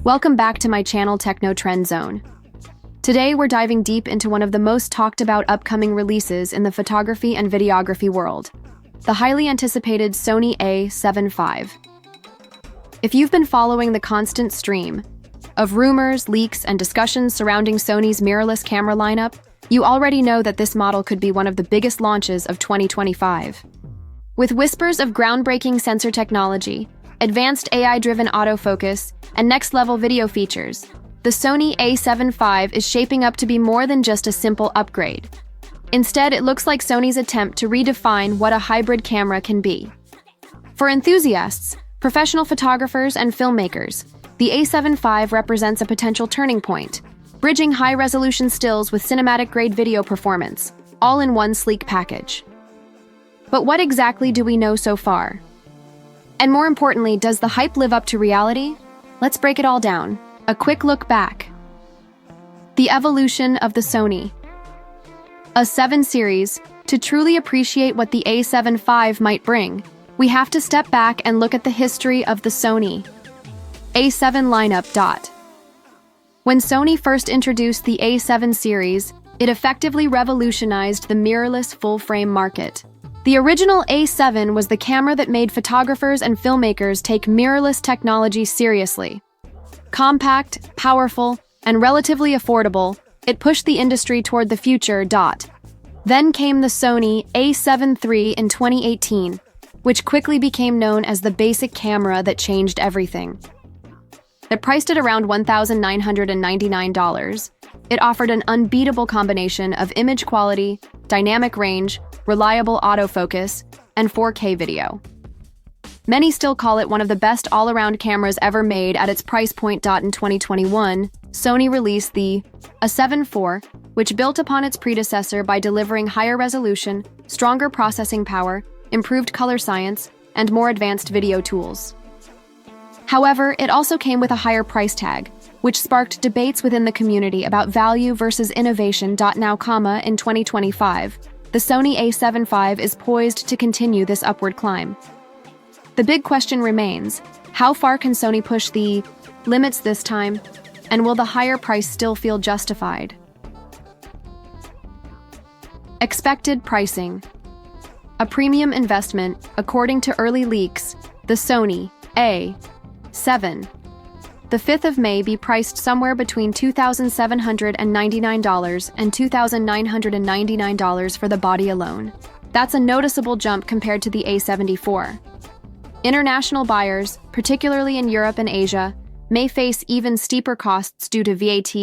Welcome back to my channel Techno Trend Zone. Today we're diving deep into one of the most talked about upcoming releases in the photography and videography world, the highly anticipated Sony A7V. If you've been following the constant stream of rumors, leaks, and discussions surrounding Sony's mirrorless camera lineup, you already know that this model could be one of the biggest launches of 2025. With whispers of groundbreaking sensor technology, advanced AI-driven autofocus, and next-level video features, the Sony A7V is shaping up to be more than just a simple upgrade. Instead, it looks like Sony's attempt to redefine what a hybrid camera can be. For enthusiasts, professional photographers, and filmmakers, the A7V represents a potential turning point, bridging high-resolution stills with cinematic-grade video performance, all in one sleek package. But what exactly do we know so far? And more importantly, does the hype live up to reality? Let's break it all down. A quick look back. The evolution of the Sony A7 series. To truly appreciate what the A7V might bring, we have to step back and look at the history of the Sony A7 lineup. When Sony first introduced the A7 series, it effectively revolutionized the mirrorless full-frame market. The original A7 was the camera that made photographers and filmmakers take mirrorless technology seriously. Compact, powerful, and relatively affordable, it pushed the industry toward the future. Then came the Sony A7 III in 2018, which quickly became known as the basic camera that changed everything. It priced at around $1,999. It offered an unbeatable combination of image quality, dynamic range, reliable autofocus, and 4K video. Many still call it one of the best all-around cameras ever made at its price point. In 2021, Sony released the A7 IV, which built upon its predecessor by delivering higher resolution, stronger processing power, improved color science, and more advanced video tools. However, it also came with a higher price tag, which sparked debates within the community about value versus innovation. Now, in 2025, the Sony A7V is poised to continue this upward climb. The big question remains, how far can Sony push the limits this time, and will the higher price still feel justified? Expected pricing. A premium investment, according to early leaks, the Sony A7. The 5th of May be priced somewhere between $2,799 and $2,999 for the body alone. That's a noticeable jump compared to the A74. International buyers, particularly in Europe and Asia, may face even steeper costs due to VAT,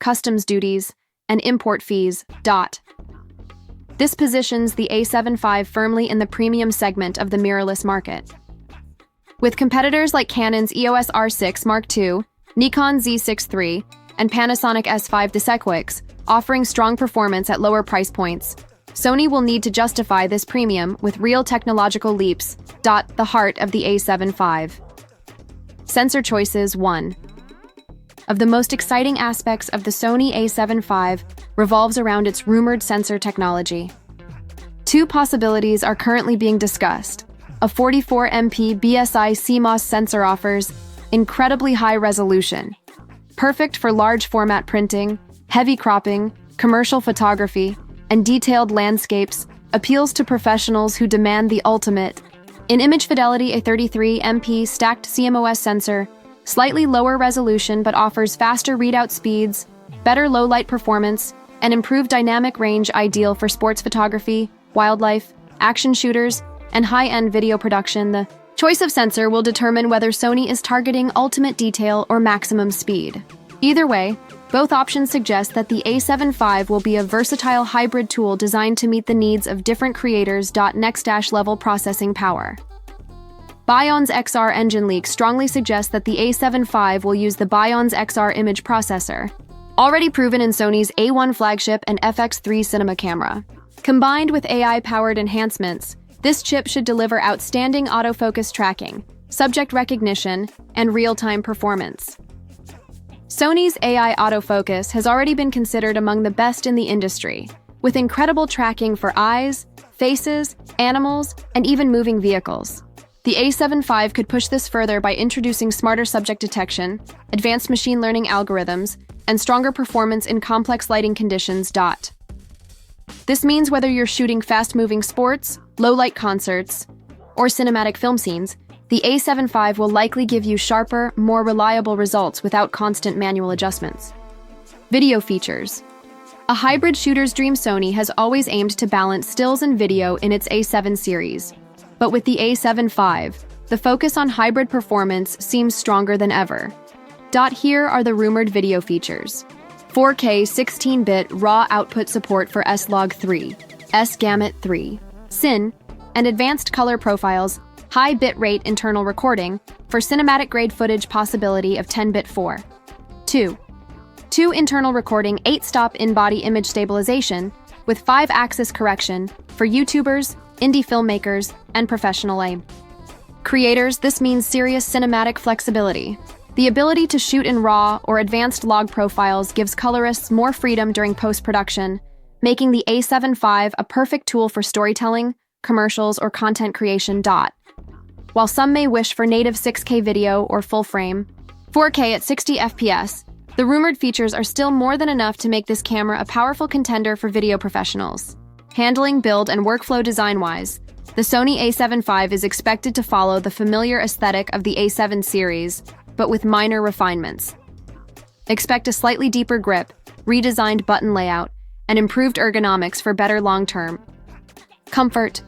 customs duties, and import fees. This positions the A7V firmly in the premium segment of the mirrorless market. With competitors like Canon's EOS R6 Mark II, Nikon Z6 III, and Panasonic S5 Desequix offering strong performance at lower price points, Sony will need to justify this premium with real technological leaps. The heart of the A7V. Sensor choices. 1. Of the most exciting aspects of the Sony A7V revolves around its rumored sensor technology. Two possibilities are currently being discussed. A 44MP BSI CMOS sensor offers incredibly high resolution, perfect for large format printing, heavy cropping, commercial photography, and detailed landscapes, appeals to professionals who demand the ultimate. In image fidelity, a 33MP stacked CMOS sensor, slightly lower resolution but offers faster readout speeds, better low-light performance, and improved dynamic range, ideal for sports photography, wildlife, action shooters, and high-end video production. The choice of sensor will determine whether Sony is targeting ultimate detail or maximum speed. Either way, both options suggest that the A7V will be a versatile hybrid tool designed to meet the needs of different creators. Next-level processing power. Bionz XR engine leaks strongly suggest that the A7V will use the Bionz XR image processor, already proven in Sony's A1 flagship and FX3 cinema camera. Combined with AI-powered enhancements, this chip should deliver outstanding autofocus tracking, subject recognition, and real-time performance. Sony's AI autofocus has already been considered among the best in the industry, with incredible tracking for eyes, faces, animals, and even moving vehicles. The A7V could push this further by introducing smarter subject detection, advanced machine learning algorithms, and stronger performance in complex lighting conditions. This means whether you're shooting fast-moving sports, low-light concerts, or cinematic film scenes, the A7V will likely give you sharper, more reliable results without constant manual adjustments. Video features. A hybrid shooter's dream. Sony has always aimed to balance stills and video in its A7 series. But with the A7V, the focus on hybrid performance seems stronger than ever. Here are the rumored video features. 4K 16-bit RAW output support for S-Log3, S-Gamut 3, Cin, and advanced color profiles, high bitrate internal recording, for cinematic-grade footage possibility of 10-bit 4. 2 internal recording 8-stop in-body image stabilization with 5-axis correction for YouTubers, indie filmmakers, and professional aim creators. This means serious cinematic flexibility. The ability to shoot in RAW or advanced log profiles gives colorists more freedom during post-production, making the A7V a perfect tool for storytelling, commercials, or content creation. While some may wish for native 6K video or full-frame 4K at 60 FPS, the rumored features are still more than enough to make this camera a powerful contender for video professionals. Handling, build, and workflow design-wise, the Sony A7V is expected to follow the familiar aesthetic of the A7 series, but with minor refinements. Expect a slightly deeper grip, redesigned button layout, and improved ergonomics for better long-term comfort,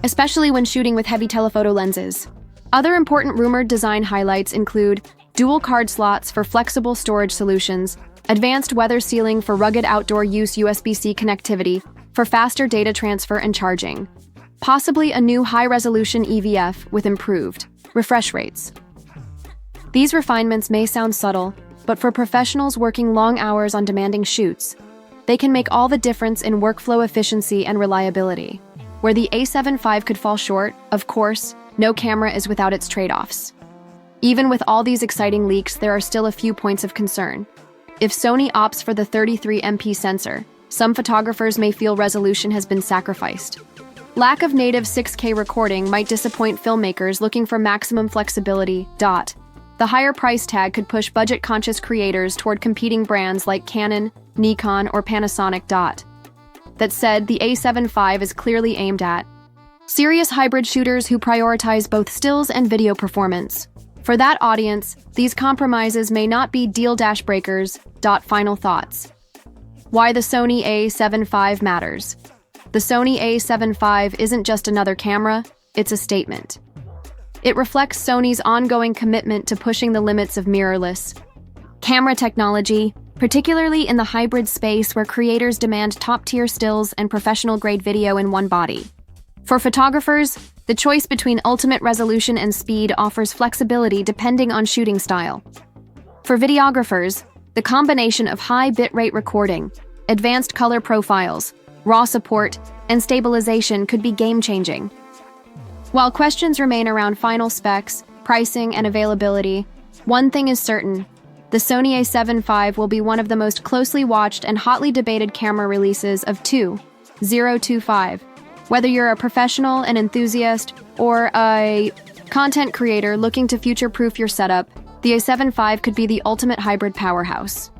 especially when shooting with heavy telephoto lenses. Other important rumored design highlights include dual card slots for flexible storage solutions, advanced weather sealing for rugged outdoor use, USB-C connectivity for faster data transfer and charging, possibly a new high-resolution EVF with improved refresh rates. These refinements may sound subtle, but for professionals working long hours on demanding shoots, they can make all the difference in workflow efficiency and reliability. Where the A7V could fall short, of course, no camera is without its trade-offs. Even with all these exciting leaks, there are still a few points of concern. If Sony opts for the 33MP sensor, some photographers may feel resolution has been sacrificed. Lack of native 6K recording might disappoint filmmakers looking for maximum flexibility. The higher price tag could push budget-conscious creators toward competing brands like Canon, Nikon, or Panasonic. That said, the A7V is clearly aimed at serious hybrid shooters who prioritize both stills and video performance. For that audience, these compromises may not be deal-breakers. Final thoughts. Why the Sony A7V matters. The Sony A7V isn't just another camera, it's a statement. It reflects Sony's ongoing commitment to pushing the limits of mirrorless camera technology, particularly in the hybrid space where creators demand top-tier stills and professional-grade video in one body. For photographers, the choice between ultimate resolution and speed offers flexibility depending on shooting style. For videographers, the combination of high bitrate recording, advanced color profiles, RAW support, and stabilization could be game-changing. While questions remain around final specs, pricing, and availability, one thing is certain: the Sony A7V will be one of the most closely watched and hotly debated camera releases of 2025. Whether you're a professional, an enthusiast, or a content creator looking to future-proof your setup, the A7V could be the ultimate hybrid powerhouse.